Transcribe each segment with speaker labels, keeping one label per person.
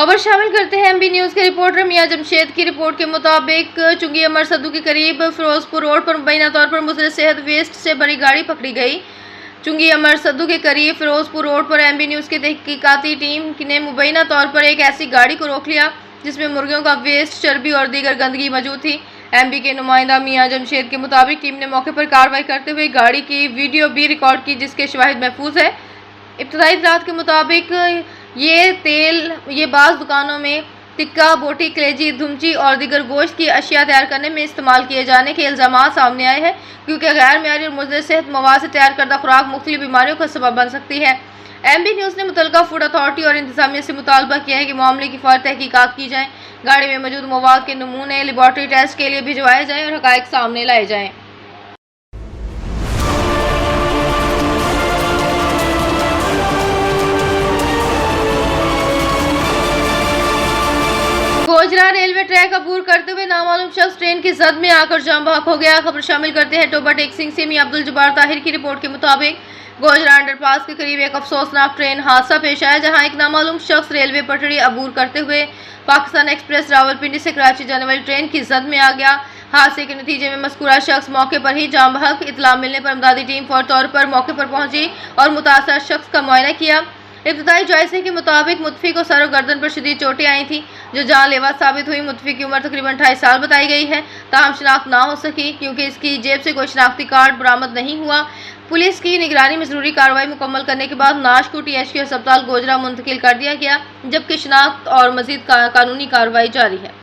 Speaker 1: खबर शामिल करते हैं एमबी न्यूज़ के रिपोर्टर मियां जमशेद की रिपोर्ट के मुताबिक चुंगी अमर सद्दू के करीब फिरोजपुर रोड पर मुबैना तौर पर मुज़र सेहत वेस्ट से भरी गाड़ी पकड़ी गई। चुंगी अमर सद्दू के करीब फिरोजपुर रोड पर एमबी न्यूज़ की तहकीकाती टीम ने मुबैना तौर पर एक ऐसी गाड़ी को रोक लिया जिसमें मुर्गियों का वेस्ट, चर्बी और दीगर गंदगी मौजूद थी। एमबी के नुमाइंदा मियां जमशेद के मुताबिक टीम ने मौके पर कार्रवाई करते हुए गाड़ी की वीडियो भी रिकॉर्ड की जिसके शवाहिद महफूज है। इब्तदाई इत्तलात के मुताबिक ये बाज़ दुकानों में टिक्का, बोटी, कलेजी, धुमची और दीगर गोश्त की अशिया तैयार करने में इस्तेमाल किए जाने के इल्ज़ामात सामने आए हैं क्योंकि गैर मेयारी और मुज़र सेहत मवाद से तैयार करदा खुराक मुख्तलिफ बीमारियों का सबब बन सकती है। एमबी न्यूज़ ने मुतल्लिका फूड अथॉरिटी और इंतजामिया से मुतालबा किया है कि मामले की फौरी तहकीकात की जाए, गाड़ी में मौजूद मवाद के नमूने लेबॉर्ट्री टेस्ट के लिए भिजवाए जाएँ और हक़ाइक़ सामने लाए जाएँ। गोजरा रेलवे ट्रैक अबूर करते हुए नामालूम शख्स ट्रेन की जद में आकर जाम बहक हो गया। खबर शामिल करते हैं टोबा टेक्सिंग से मियां अब्दुल जब्बार ताहिर की रिपोर्ट के मुताबिक गोजरा अंडरपास के करीब एक अफसोसनाक ट्रेन हादसा पेश आया जहां एक नामालूम शख्स रेलवे पटड़ी अबूर करते हुए पाकिस्तान एक्सप्रेस रावलपिंडी से कराची जाने वाली ट्रेन की जद में आ गया। हादसे के नतीजे में मज़कूरा शख्स मौके पर ही जाम बहक। इतला मिलने पर इमदादी टीम फौरी तौर पर मौके पर पहुंची और मुतासर शख्स का मुआयना किया। इब्तदाई जायजे के मुताबिक मुतफी को सर और गर्दन पर शदीद चोटें आई थी जो जानलेवा साबित हुई। मुतफी की उम्र तकरीबन 28 साल बताई गई है, ताहम शनाख्त ना हो सकी क्योंकि इसकी जेब से कोई शनाख्ती कार्ड बरामद नहीं हुआ। पुलिस की निगरानी में जरूरी कार्रवाई मुकम्मल करने के बाद नाश को THQ अस्पताल गोजरा मुंतकिल कर दिया गया जबकि शनाख्त और मजीद कानूनी कार्रवाई जारी है।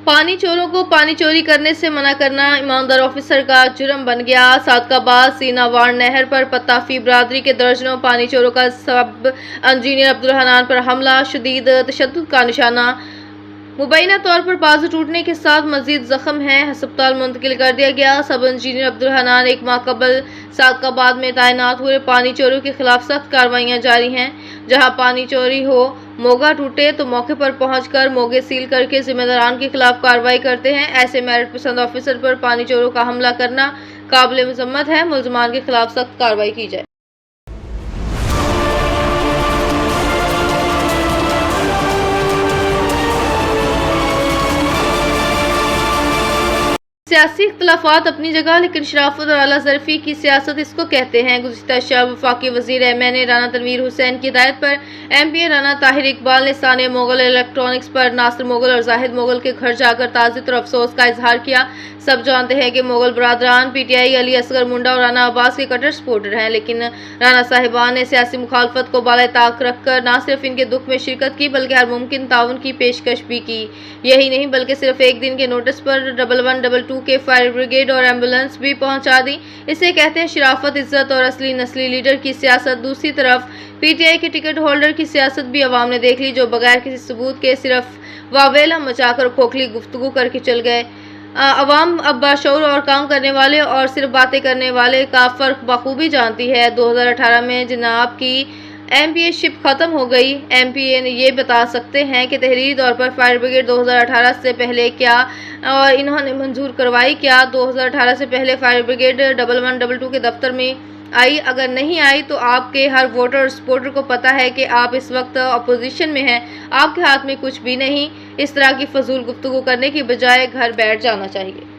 Speaker 1: पानी चोरों को पानी चोरी करने से मना करना ईमानदार ऑफिसर का जुर्म बन गया। सादकाबाद सीनावार नहर पर पत्ताफी बरादरी के दर्जनों पानी चोरों का सब इंजीनियर अब्दुल हनान पर हमला शदीद तशद्दुद का निशाना। मुबैना तौर पर बाजू टूटने के साथ मजीद जख्म है, अस्पताल मुंतकिल कर दिया गया। सब इंजीनियर अब्दुल हनान एक माह कबल सादकाबाद में तैनात हुए। पानी चोरों के खिलाफ सख्त कार्रवाइयाँ जारी हैं। जहां पानी चोरी हो, मोगा टूटे तो मौके पर पहुंचकर मोगे सील करके जिम्मेदारान के खिलाफ कार्रवाई करते हैं। ऐसे मेरिट पसंद ऑफिसर पर पानी चोरों का हमला करना काबिल मजम्मत है। मुल्ज़मान के खिलाफ सख्त कार्रवाई की जाए। सियासी इख्तलाफात अपनी जगह लेकिन शराफत और आला ज़रफ़ी की सियासत इसको कहते हैं। गुज़िश्ता शब वफाकी वज़ीर MNA राना तनवीर हुसैन की हिदायत पर MP राना ताहिर इकबाल ने सानिया मुग़ल इलेक्ट्रॉनिक्स पर नासिर मुग़ल और जाहिद मुग़ल के घर जाकर ताज़ियत और अफसोस का इजहार किया। सब जानते हैं कि मुग़ल बरादरान PTI अली असगर मुंडा और राना अब्बास के कट्टर सपोर्टर हैं, लेकिन राना साहिबान ने सियासी मुखालफत को बाला ताक रखकर न सिर्फ इनके दुख में शिरकत की बल्कि हर मुमकिन ताउन की पेशकश भी की। यही नहीं बल्कि सिर्फ एक दिन के नोटिस पर 1122 के फायर ब्रिगेड और एम्बुलेंस भी पहुंचा दी। इसे कहते हैं शराफत, इज्जत और असली नस्ली लीडर की सियासत। दूसरी तरफ PTI के टिकट होल्डर की सियासत भी अवाम ने देख ली जो बगैर किसी सबूत के सिर्फ वावेला मचाकर खोखली गुफ्तगू करके चल गए। अवाम अब बाशऊर और काम करने वाले और सिर्फ बातें करने वाले का फ़र्क बखूबी जानती है। 2018 में जनाब की MPA शिप ख़त्म हो गई। MPA ने ये बता सकते हैं कि तहरीरी तौर पर फायर ब्रिगेड 2018 से पहले क्या और इन्होंने मंजूर करवाई क्या। 2018 से पहले फायर ब्रिगेड 1122 के दफ्तर में आई। अगर नहीं आई तो आपके हर वोटर और सपोर्टर को पता है कि आप इस वक्त अपोजिशन में हैं, आपके हाथ में कुछ भी नहीं। इस तरह की फजूल गुफ्तगू करने की बजाय घर बैठ जाना चाहिए।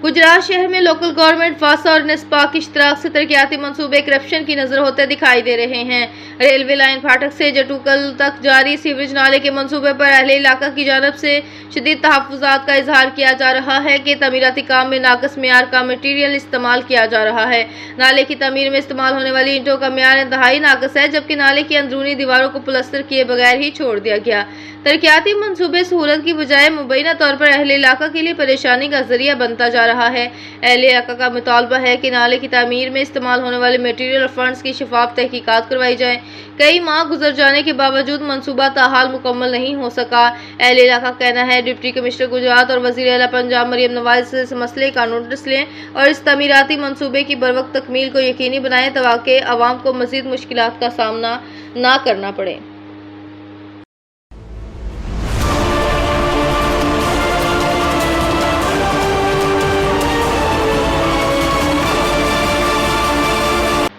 Speaker 1: गुजरात शहर में लोकल गवर्नमेंट, फासा और नेस्पा की इश्तराक से तरक्याती मंसूबे करप्शन की नजर होते दिखाई दे रहे हैं। रेलवे लाइन फाटक से जटूकल तक जारी सीवरेज नाले के मंसूबे पर अहले इलाका की जानब से शदीद तहफ़्फ़ुज़ात का इजहार किया जा रहा है कि तमीराती काम में नाकस मेयार का मटीरियल इस्तेमाल किया जा रहा है। नाले की तमीर में इस्तेमाल होने वाली ईंटों का मेयार इंतहाई नाकस है जबकि नाले की अंदरूनी दीवारों को प्लस्तर किए बगैर ही छोड़ दिया गया। तरक्याती मंसूबे सहूलत की बजाय मुबैना तौर पर अहले इलाका के लिए परेशानी का जरिया बनता जा रहा है। अहले इलाका का मुतालबा है कि नाले की तामीर में इस्तेमाल होने वाले मटीरियल और फंड्स की शफाफ तहकीकात करवाई जाए। कई माह गुजर जाने के बावजूद मनसूबा ताहाल मुकम्मल नहीं हो सका। अहले इलाका का कहना है डिप्टी कमिश्नर गुजरात और वज़ीर आला पंजाब मरियम नवाज से इस मसले का नोटिस लें और इस तमीराती मनसूबे की बरवक्त तकमील को यकीनी बनाएं ताकि आवाम को मज़ीद मुश्किलात का सामना ना करना पड़े।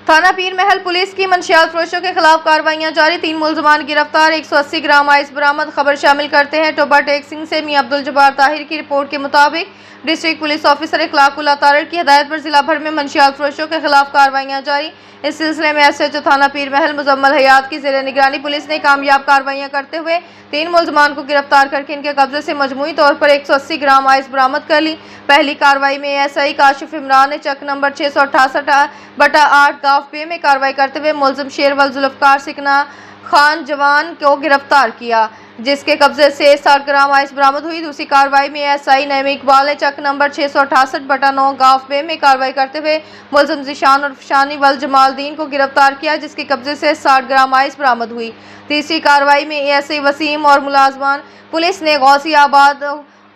Speaker 1: थाना पीर महल पुलिस की मंशियात फरोशों के खिलाफ कार्रवाइयां जारी। 3 मुलजमान गिरफ्तार, 180 ग्राम आइस बरामद। खबर शामिल करते हैं टोबा टेक्सिंग से मियां अब्दुल जब्बार ताहिर की रिपोर्ट के मुताबिक डिस्ट्रिक्ट पुलिस ऑफिसर इखलाकुल्लाह तारड़ की हिदायत पर जिला भर में मंशियात फरोशों के खिलाफ कार्रवाइयां जारी। इस सिलसिले में SHO थाना पीर महल मुजम्मल हयात की जेर निगरानी पुलिस ने कामयाब कार्रवाइयां करते हुए 3 मुलजमान को गिरफ्तार करके इनके कब्जे से मजमूई तौर पर 180 ग्राम आइस बरामद कर ली। पहली कार्रवाई में ASI काशिफ इमरान ने चक नंबर 668/8 गाफ बे में कार्रवाई करते हुए मुलजिम शेरवल जुल्फकार सिकना खान जवान को गिरफ्तार किया, जिसके कब्जे से 60 ग्राम आइस बरामद हुई। दूसरी कार्रवाई में SI नईम इकबाल ने चक नंबर 668/9 गाफ बे में कार्रवाई करते हुए मुलजिम जिशान और शानी वल जमालदीन को गिरफ्तार किया, जिसके कब्जे से 60 ग्राम आइस बरामद हुई। तीसरी कार्रवाई में ASI वसीम और मुलाजमान पुलिस ने गौसियाबाद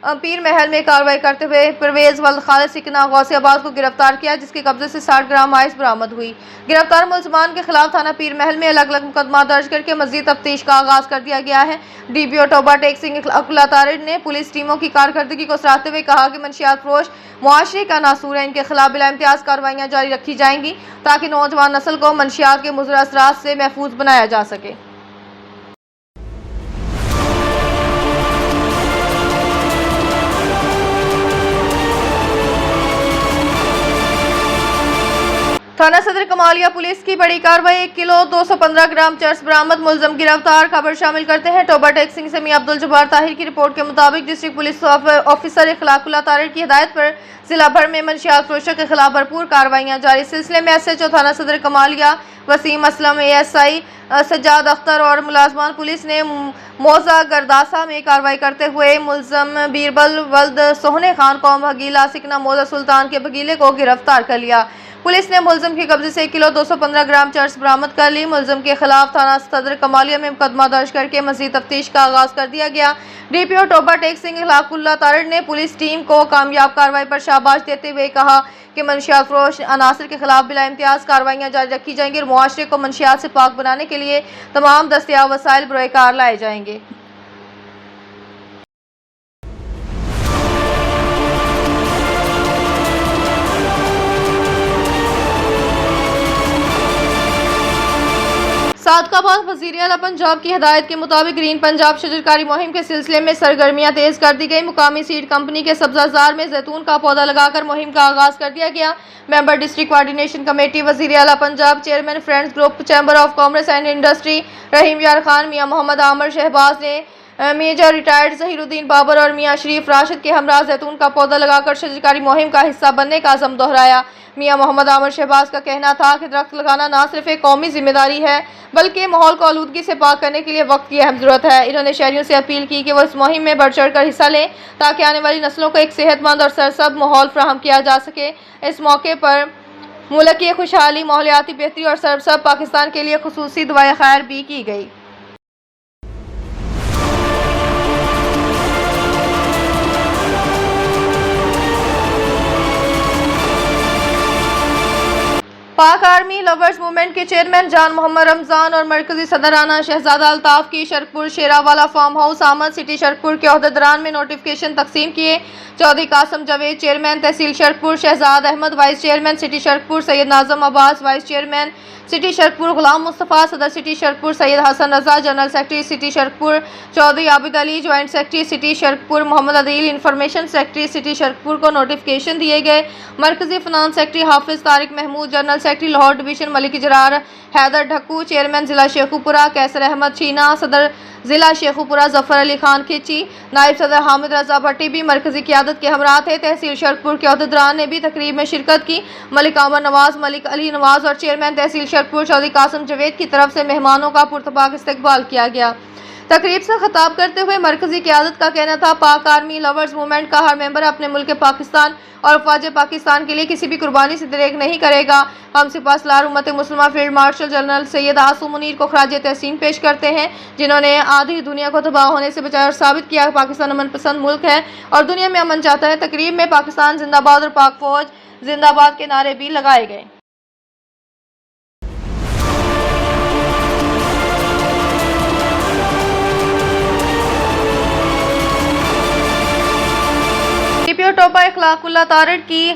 Speaker 1: पीर महल में कार्रवाई करते हुए परवेज वल खालिद सिकना गौसियाबाद को गिरफ्तार किया, जिसके कब्जे से 60 ग्राम आइस बरामद हुई। गिरफ्तार मुलजमान के खिलाफ थाना पीर महल में अलग अलग मुकदमा दर्ज करके मजीद तफ्तीश का आगाज कर दिया गया है। DPO टोबा टेक्सिंग इखलाकुल्लाह तारड़ ने पुलिस टीमों की कारकर्दगी को सराहते हुए कहा कि मंशियात फरोश मुआशरे का नासूर है, इनके खिलाफ बिला इम्तियाज कार्रवाइयां जारी रखी जाएंगी ताकि नौजवान नस्ल को मंशियात के मुज़र असरात से महफूज बनाया जा सके। थाना सदर कमालिया पुलिस की बड़ी कार्रवाई, 1 किलो 215 ग्राम चर्स बरामद, मुलजम गिरफ्तार। खबर शामिल करते हैं टोबा टेक्सिंग से मियां अब्दुल जब्बार ताहिर की रिपोर्ट के मुताबिक डिस्ट्रिक्ट पुलिस ऑफिसर इखलाकुल्लाह तारड़ की हिदायत पर जिला भर में मंशियात फरोशों के खिलाफ भरपूर कार्रवाइयां जारी। इस सिलसिले में SHO थाना सदर कमालिया वसीम असलम, ASI सज्जाद अख्तर और मुलाजमान पुलिस ने मौजा गरदासा में कार्रवाई करते हुए मुलजम बीरबल वल्द सोहने खान कौम भगीला सिकना मौजा सुल्तान के भगीले को गिरफ्तार कर लिया। पुलिस ने मुलजिम के कब्जे से 1 किलो 215 ग्राम चर्स बरामद कर ली। मुलजिम के खिलाफ थाना सदर कमालिया में मुकदमा दर्ज करके मजीद तफ्तीश का आगाज कर दिया गया। DPO टोबा टेक्सिंग इखलाकुल्लाह तारड़ ने पुलिस टीम को कामयाब कार्रवाई पर शाबाश देते हुए कहा कि मंशियात फरोश अनासर के खिलाफ बिला इम्तियाज कार्रवाइयां जारी रखी जाएंगी और मुआशरे को मंशियात से पाक बनाने के लिए तमाम दस्तियाब वसाइल बरोकार लाए जाएंगे। सादकाबाद वज़ीर आला पंजाब की हिदायत के मुताबिक ग्रीन पंजाब शजरकारी मुहिम के सिलसिले में सरगर्मियां तेज कर दी गई। मुकामी सीड कंपनी के सब्जाजार में जैतून का पौधा लगाकर मुहिम का आगाज कर दिया गया। मेंबर डिस्ट्रिक्ट कोऑर्डिनेशन कमेटी वज़ीर आला Punjab, chairman friends group chamber of commerce and industry Rahim Yar Khan, मियाँ मोहम्मद आमर शहबाज ने मेजर रिटायर्ड ज़हीरुद्दीन बाबर और मियाँ शरीफ राशिद के हमरा जैतून का पौधा लगाकर शजरकारी मुहिम का हिस्सा बनने का अज़म दोहराया। मियाँ मोहम्मद आमर शहबाज का कहना था कि दरख्त लगाना न सिर्फ एक कौमी जिम्मेदारी है बल्कि माहौल को आलूदगी से पाक करने के लिए वक्त की अहम ज़रूरत है। इन्होंने शहरियों से अपील की कि वो इस मुहिम में बढ़ चढ़ कर हिस्सा लें ताकि आने वाली नस्लों को एक सेहतमंद और सरसब्ज़ माहौल फराहम किया जा सके। इस मौके पर मुल्क की खुशहाली, माहौलियाती बेहतरी और सरसब्ज़ पाकिस्तान के लिए खुसूसी दुआए खैर भी की गई। पाक आर्मी लवर्स मूवमेंट के चेयरमैन जान मोहम्मद रमजान और मरकजी सदर राना शहजादा अल्ताफ की शरकपुर शेरावाला फार्म हाउस आमद। सिटी शरकपुर के अहदेदारान में नोटिफिकेशन तकसीम किए। चौधरी कासम जावेद चेयरमैन तहसील Sharakpur, Shahzad Ahmad vice chairman city Sharakpur, Syed Nazim Abbas vice chairman city Sharakpur, Ghulam Mustafa सदर city Sharakpur, Syed Hassan Raza general secretary city Sharakpur, Chaudhry Abid Ali joint secretary city Sharakpur, Mohammad Adeel information secretary city Sharakpur को नोटिफिकेशन दिए गए। मरकजी finance secretary Hafiz Tariq Mahmood, general secretary Lahore division Malik Israr Haider Dhakku, chairman जिला शेखुपुरा कैसर अहमद छीना, सदर जिला शेखुपुरा जफर अली खान खिची, नायब सदर हामिद रजा भट्टी भी मरकजी क़यादत के हमरा थे। तहसील शरकपुर के अहदेदारान ने भी तकरीब में शिरकत की। मलिक आमर नवाज, मलिक अली नवाज और चेयरमैन तहसील शरकपुर चौधरी कासम जावेद की तरफ से मेहमानों का पुरतपाक इस्तकबाल किया गया। तकरीब से खिताब करते हुए मरकजी क़यादत का कहना था, पाक आर्मी लवर्स मूवमेंट का हर मेंबर अपने मुल्क पाकिस्तान और अफवाज पाकिस्तान के लिए किसी भी कुर्बानी से दरेक नहीं करेगा। हम सिपाहसालार उम्मत मुस्लिमा फील्ड मार्शल जनरल सैयद आसू मुनीर को खराज तहसीन पेश करते हैं, जिन्होंने आधी दुनिया को तबाह होने से बचाया और साबित किया कि पाकिस्तान अमन पसंद मुल्क है और दुनिया में अमन चाहता है। तकरीब में पाकिस्तान जिंदाबाद और पाक फौज जिंदाबाद के नारे भी लगाए गए। डीपीओ टोपा इखलाकुल्लाह तारड़ की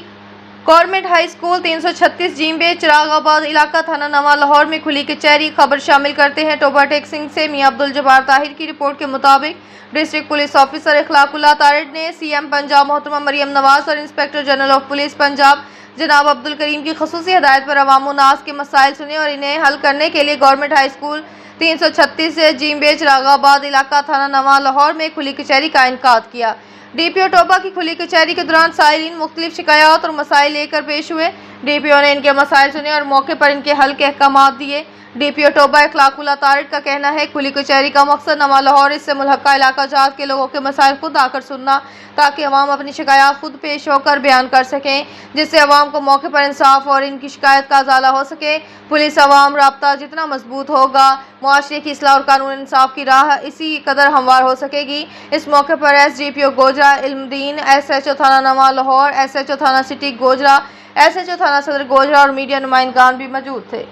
Speaker 1: गवर्नमेंट हाई स्कूल 336 जींबे चिरागाबाद इलाका थाना नवा लाहौर में खुली कचहरी। खबर शामिल करते हैं टोपा टेक सिंह से। मियां अब्दुल जब्बार ताहिर की रिपोर्ट के मुताबिक डिस्ट्रिक्ट पुलिस ऑफिसर इखलाकुल्लाह तारड़ ने सीएम पंजाब मोहतरमा मरियम नवाज और inspector general of police Punjab जनाब अब्दुल करीम की खसूसी हिदायत पर अवाम नास के मसाइल सुने और इन्हें हल करने के लिए गवर्नमेंट हाई स्कूल 336 जींबे चिरागाबाद इलाका थाना नवा लाहौर में खुली कचहरी का इनेकाद किया। डीपीओ टोपा की खुली कचहरी के दौरान साइलिन मुख्तलिफ शिकायत और मसाइल लेकर पेश हुए। डीपीओ ने इनके मसाइल सुने और मौके पर इनके हल के अहकाम दिए। डीपीओ टोपा इखलाकुल्लाह तारड़ का कहना है, खुली कचहरी का मकसद नवा लाहौर इससे मुल्हका इलाका जात के लोगों के मसाइल खुद आकर सुनना, ताकि अवाम अपनी शिकायत खुद पेश होकर बयान कर सकें, जिससे अवाम को मौके पर इंसाफ और इनकी शिकायत का अजाला हो सके। पुलिस अवाम राब्ता जितना मजबूत होगा, मुआशरे की इस्लाह और कानून इंसाफ की राह इसी कदर हमवार हो सकेगी। इस मौके पर एसडीपीओ गोजरा इल्मुद्दीन, एसएचओ थाना नवा लाहौर, एसएचओ थाना सिटी गोजरा, एसएचओ थाना सदर गोजरा और मीडिया नुमाइंदगान भी मौजूद थे।